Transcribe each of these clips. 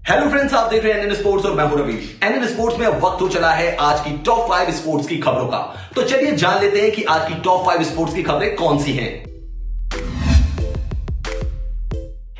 Hello friends, आप देख रहे हैं एनएन स्पोर्ट्स और मैं हूं रवीश। एनएन स्पोर्ट्स में अब वक्त हो चला है आज की टॉप 5 स्पोर्ट्स की खबरों का। तो चलिए जान लेते हैं कि आज की टॉप 5 स्पोर्ट्स की खबरें कौन सी हैं।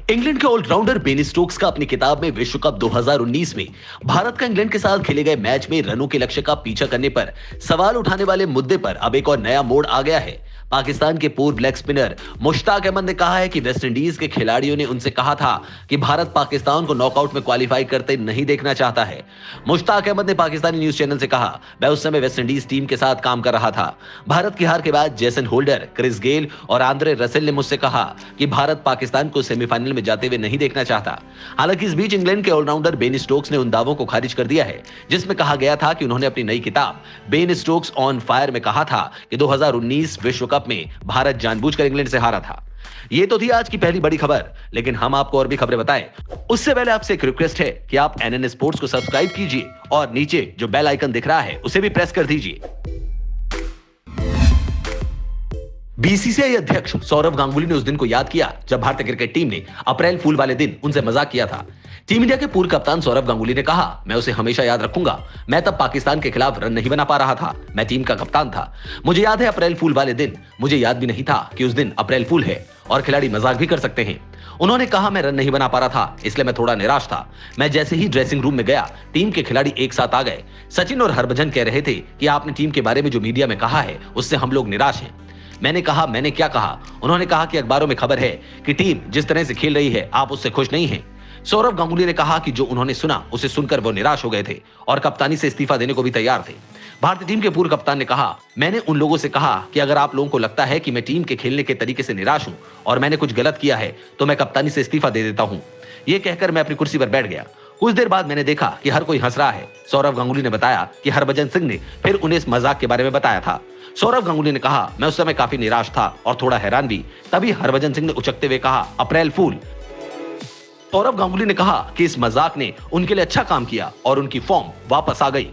इंग्लैंड के ऑलराउंडर बेन स्टोक्स का अपनी किताब में विश्व कप 2019 में भारत का इंग्लैंड के साथ खेले गए मैच में रनों के लक्ष्य का पीछा करने पर सवाल उठाने वाले मुद्दे पर अब एक और नया मोड़ आ गया है। पाकिस्तान के पूर्व लेग स्पिनर मुश्ताक अहमद ने कहा है कि वेस्टइंडीज के खिलाड़ियों ने उनसे कहा था कि भारत पाकिस्तान को नॉकआउट में क्वालिफाई करते नहीं देखना चाहता है। मुश्ताक अहमद ने पाकिस्तानी न्यूज चैनल से कहा, मैं उस समय वेस्टइंडीज टीम के साथ काम कर रहा था। भारत की हार के बाद जेसन होल्डर, क्रिस गेल और आंद्रे रसेल ने मुझसे कहा कि भारत पाकिस्तान को सेमीफाइनल में जाते हुए नहीं देखना चाहता। हालांकि इस बीच इंग्लैंड के ऑलराउंडर बेन स्टोक्स ने उन दावों को खारिज कर दिया है जिसमें कहा गया था कि उन्होंने अपनी नई किताब बेन स्टोक्स ऑन फायर में कहा था कि 2019 विश्व कप में भारत जानबूझकर इंग्लैंड से हारा था। ये तो थी आज की पहली बड़ी खबर, लेकिन हम आपको और भी खबरें बताएं उससे पहले आपसे एक रिक्वेस्ट है कि आप एनएन स्पोर्ट्स को सब्सक्राइब कीजिए और नीचे जो बेल आइकन दिख रहा है उसे भी प्रेस कर दीजिए। बीसीसीआई अध्यक्ष सौरव गांगुली ने उस दिन को याद किया जब भारतीय क्रिकेट टीम ने अप्रैल फूल वाले दिन उनसे मजाक किया था। टीम इंडिया के पूर्व कप्तान सौरव गांगुली ने कहा, मैं उसे हमेशा याद रखूंगा। मैं तब पाकिस्तान के खिलाफ रन नहीं बना पा रहा था, मैं टीम का कप्तान था। मुझे याद है अप्रैल फूल वाले दिन, मुझे याद भी नहीं था कि उस दिन अप्रैल फूल है और खिलाड़ी मजाक भी कर सकते हैं। उन्होंने कहा, मैं रन नहीं बना पा रहा था, इसलिए मैं थोड़ा निराश था। मैं जैसे ही ड्रेसिंग रूम में गया, टीम के खिलाड़ी एक साथ आ गए। सचिन और हरभजन कह रहे थे कि आपने टीम के बारे में जो मीडिया में कहा है उससे हम लोग निराश हैं। मैंने कहा, मैंने क्या कहा? उन्होंने कहा कि अखबारों में खबर है कि टीम जिस तरह से खेल रही है आप उससे खुश नहीं हैं। सौरव गांगुली ने कहा कि जो उन्होंने सुना उसे सुनकर वो निराश हो गए थे और कप्तानी से इस्तीफा देने को भी तैयार थे। भारतीय टीम के पूर्व कप्तान ने कहा, मैंने उन लोगों से कहा कि अगर आप लोगों को लगता है कि मैं टीम के खेलने के तरीके से निराश हूं और मैंने कुछ गलत किया है तो मैं कप्तानी से इस्तीफा दे देता हूं। ये कहकर मैं अपनी कुर्सी पर बैठ गया। कुछ देर बाद मैंने देखा कि हर कोई हंस रहा है। सौरव गांगुली ने बताया कि हरभजन सिंह ने फिर उन्हें इस मजाक के बारे में बताया था। सौरव गांगुली ने कहा, मैं उस समय काफी निराश था और थोड़ा हैरान भी। तभी हरभजन सिंह ने उचकते हुए कहा, अप्रैल फूल। सौरव गांगुली ने कहा कि इस मजाक ने उनके लिए अच्छा काम किया और उनकी फॉर्म वापस आ गई।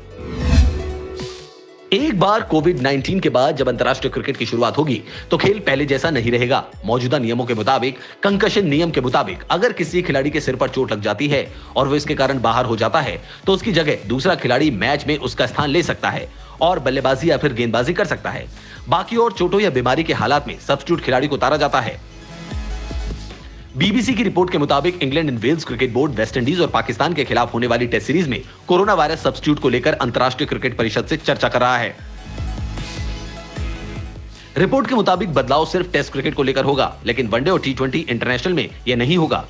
एक बार कोविड-19 के बाद जब अंतर्राष्ट्रीय क्रिकेट की शुरुआत होगी तो खेल पहले जैसा नहीं रहेगा। मौजूदा नियमों के मुताबिक, कंकशन नियम के मुताबिक, अगर किसी खिलाड़ी के सिर पर चोट लग जाती है और वो इसके कारण बाहर हो जाता है तो उसकी जगह दूसरा खिलाड़ी मैच में उसका स्थान ले सकता है और बल्लेबाजी या फिर गेंदबाजी कर सकता है। बाकी और चोटों या बीमारी के हालात में सब्स्टिट्यूट खिलाड़ी को उतारा जाता है। बीबीसी की रिपोर्ट के मुताबिक England and Wales cricket board West Indies और पाकिस्तान के खिलाफ होने वाली टेस्ट सीरीज में कोरोना वायरस सब्स्टिट्यूट को लेकर अंतर्राष्ट्रीय क्रिकेट परिषद से चर्चा कर रहा है। रिपोर्ट के मुताबिक बदलाव सिर्फ टेस्ट क्रिकेट को लेकर होगा, लेकिन वनडे और टी20 इंटरनेशनल में यह नहीं होगा।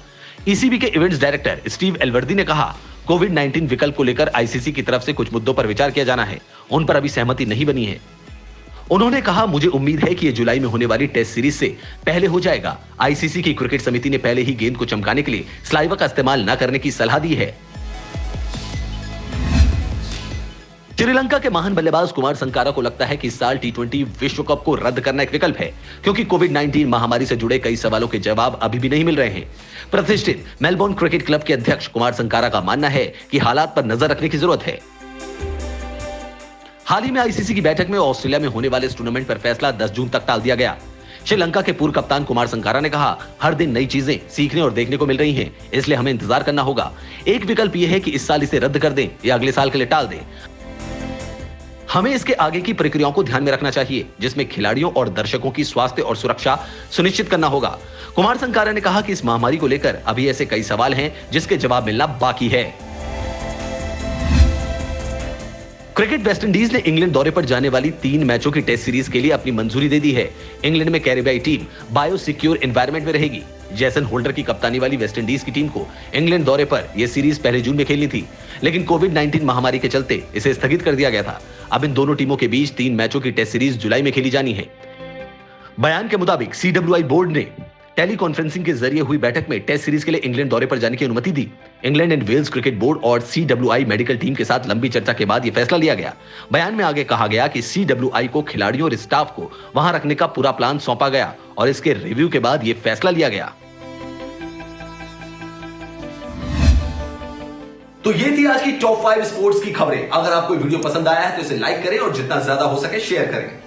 ईसीबी के इवेंट्स डायरेक्टर स्टीव एलवर्दी ने कहा, कोविड-19 विकल्प को लेकर आईसीसी की तरफ से कुछ मुद्दों पर विचार किया जाना है, उन पर अभी सहमति नहीं बनी है। उन्होंने कहा, मुझे उम्मीद है कि यह जुलाई में होने वाली टेस्ट सीरीज से पहले हो जाएगा। आईसीसी की क्रिकेट समिति ने पहले ही गेंद को चमकाने के लिए स्लाइवा का इस्तेमाल न करने की सलाह दी है। श्रीलंका के महान बल्लेबाज कुमार संगाकारा को लगता है कि इस साल टी20 विश्व कप को रद्द करना एक विकल्प है, क्योंकि कोविड-19 महामारी से जुड़े कई सवालों के जवाब अभी भी नहीं मिल रहे हैं। प्रतिष्ठित मेलबोर्न क्रिकेट क्लब के अध्यक्ष कुमार संगाकारा का मानना है कि हालात पर नजर रखने की जरूरत है। हाल ही में आईसीसी की बैठक में ऑस्ट्रेलिया में होने वाले इस टूर्नामेंट पर फैसला 10 जून तक टाल दिया गया। श्रीलंका के पूर्व कप्तान कुमार संगाकारा ने कहा, हर दिन नई चीजें सीखने और देखने को मिल रही हैं, इसलिए हमें इंतजार करना होगा। एक विकल्प यह है कि इस साल इसे रद्द कर दें या अगले साल के लिए टाल दें। हमें इसके आगे की प्रक्रियाओं को ध्यान में रखना चाहिए, जिसमें खिलाड़ियों और दर्शकों की स्वास्थ्य और सुरक्षा सुनिश्चित करना होगा। कुमार संगाकारा ने कहा कि इस महामारी को लेकर अभी ऐसे कई सवाल हैं जिसके जवाब मिलना बाकी है। क्रिकेट वेस्टइंडीज ने इंग्लैंड दौरे पर जाने वाली 3 मैचों की टेस्ट सीरीज के लिए अपनी मंजूरी दे दी है। इंग्लैंड में कैरेबियाई टीम बायो सिक्योर एनवायरनमेंट में रहेगी। जेसन होल्डर की कप्तानी वाली वेस्टइंडीज की टीम को इंग्लैंड दौरे पर यह सीरीज पहले जून में खेलनी थी, लेकिन कोविड-19 महामारी के चलते इसे स्थगित कर दिया गया था। अब इन दोनों टीमों के बीच 3 मैचों की टेस्ट सीरीज जुलाई में खेली जानी है। बयान के मुताबिक सीडब्ल्यूआई बोर्ड ने टेली कॉन्फ्रेंसिंग के जरिए हुई बैठक में टेस्ट सीरीज के लिए इंग्लैंड दौरे पर जाने की अनुमति दी। England and Wales cricket board और सीडब्ल्यूआई मेडिकल टीम के साथ लंबी चर्चा के बाद यह फैसला लिया गया। बयान में आगे कहा गया कि सीडब्ल्यूआई को खिलाड़ियों और स्टाफ को वहां रखने का पूरा प्लान सौंपा गया और इसके रिव्यू के बाद यह फैसला लिया गया। तो ये थी आज की टॉप 5 स्पोर्ट्स की खबरें। अगर आपको वीडियो पसंद आया है तो इसे लाइक करें और जितना ज्यादा हो सके शेयर करें।